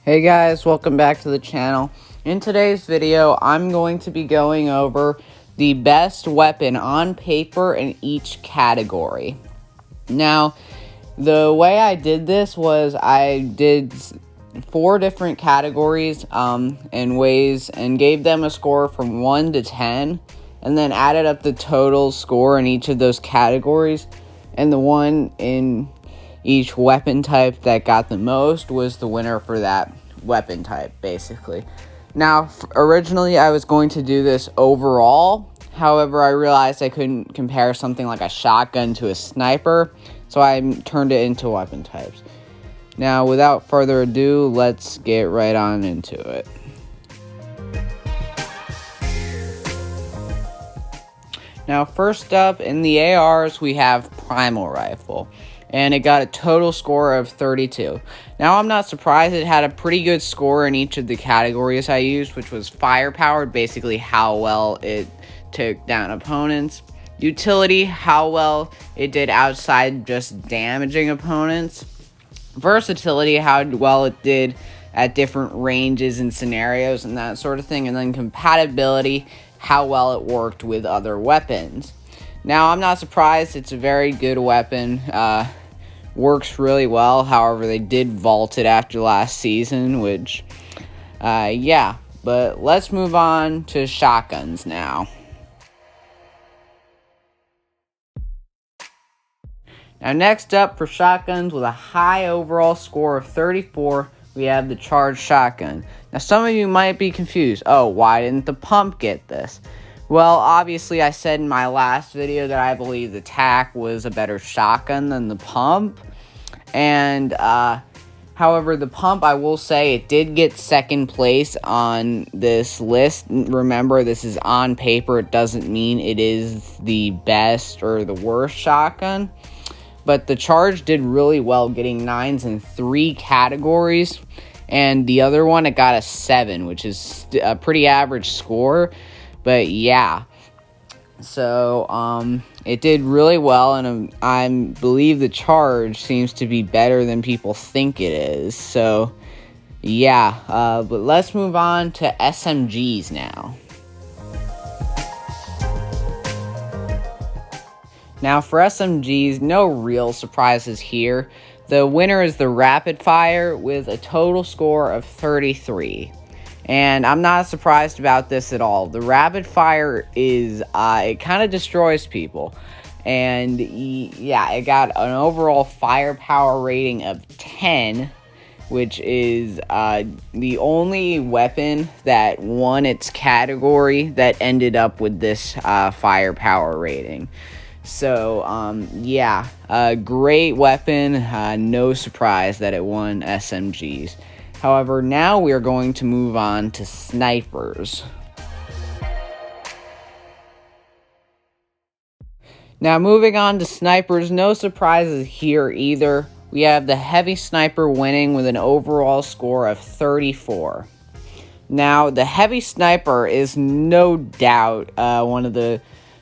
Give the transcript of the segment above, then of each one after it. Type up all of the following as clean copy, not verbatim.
Hey guys, welcome back to the channel. In today's video, I'm going to be going over the best weapon on paper in each category. Now, the way I did this was I did 4 different categories and ways and gave them a score from 1 to 10 and then added up the total score in each of those categories, and the one in each weapon type that got the most was the winner for that weapon type, basically. Now, originally I was going to do this overall. However, I realized I couldn't compare something like a shotgun to a sniper, so I turned it into weapon types. Now, without further ado, let's get right on into it. Now, first up in the ARs, we have Primal Rifle, and it got a total score of 32. Now, I'm not surprised. It had a pretty good score in each of the categories I used, which was firepower, basically how well it took down opponents; utility, how well it did outside just damaging opponents; versatility, how well it did at different ranges and scenarios and that sort of thing; and then compatibility, how well it worked with other weapons. Now, I'm not surprised. It's a very good weapon. Works really well. However, they did vault it after last season, which, yeah. But let's move on to shotguns now. Now, next up for shotguns with a high overall score of 34, we have the charged shotgun. Now, some of you might be confused. Oh, why didn't the pump get this? Well, obviously, I said in my last video that I believe the TAC was a better shotgun than the pump. And, however, the pump, I will say, it did get second place on this list. Remember, this is on paper. It doesn't mean it is the best or the worst shotgun. But the charge did really well, getting 9s in 3 categories. And the other one, it got a 7, which is a pretty average score. But yeah, so it did really well, and I believe the charge seems to be better than people think it is. So yeah, but let's move on to SMGs now. Now, for SMGs, no real surprises here. The winner is the Rapid Fire with a total score of 33. And I'm not surprised about this at all. The Rapid Fire is, it kind of destroys people. And yeah, it got an overall firepower rating of 10, which is the only weapon that won its category that ended up with this firepower rating. So, yeah, a great weapon. No surprise that it won SMGs. However, now we are going to move on to snipers. Now, moving on to snipers, no surprises here either. We have the heavy sniper winning with an overall score of 34. Now, the heavy sniper is no doubt one of the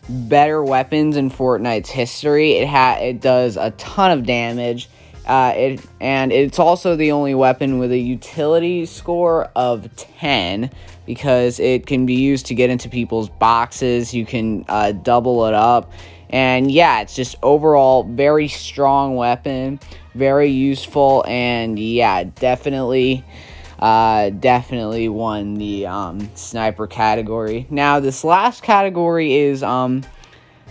better weapons in Fortnite's history. It does a ton of damage. And it's also the only weapon with a utility score of 10, because it can be used to get into people's boxes. You can double it up, and yeah, it's just overall very strong weapon, very useful, and yeah, definitely won the sniper category. Now, this last category is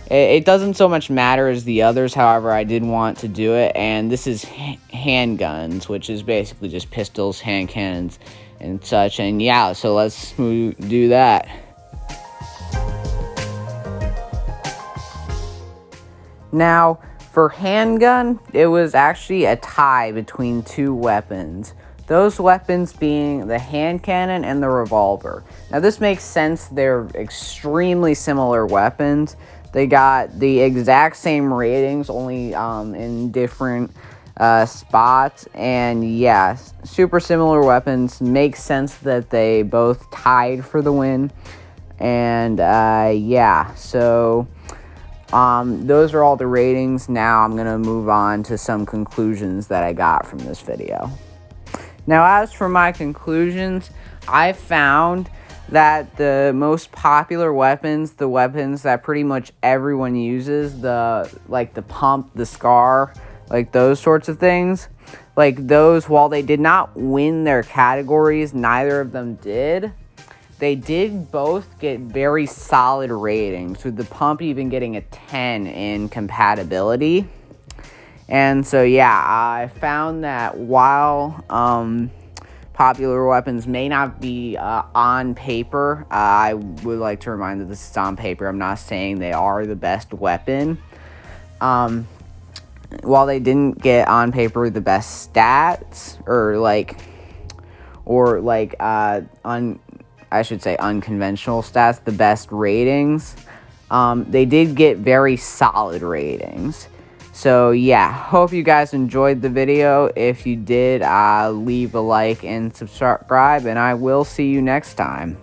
it doesn't so much matter as the others. However, I did want to do it, and this is handguns, which is basically just pistols, hand cannons, and such. And yeah, so let's do that. Now, for handgun, it was actually a tie between 2 weapons. Those weapons being the hand cannon and the revolver. Now, this makes sense. They're extremely similar weapons. They got the exact same ratings, only in different spots. And yeah, super similar weapons. Makes sense that they both tied for the win. And yeah, so those are all the ratings. Now I'm going to move on to some conclusions that I got from this video. Now, as for my conclusions, I found that the most popular weapons, the weapons that pretty much everyone uses, the pump, the scar, like those sorts of things, like those, while they did not win their categories, neither of them did. They did both get very solid ratings, with the pump even getting a 10 in compatibility. And so, yeah, I found that while popular weapons may not be on paper, I would like to remind that this is on paper. I'm not saying they are the best weapon. While they didn't get on paper the best stats, I should say unconventional stats, the best ratings, they did get very solid ratings. So yeah, hope you guys enjoyed the video. If you did, leave a like and subscribe, and I will see you next time.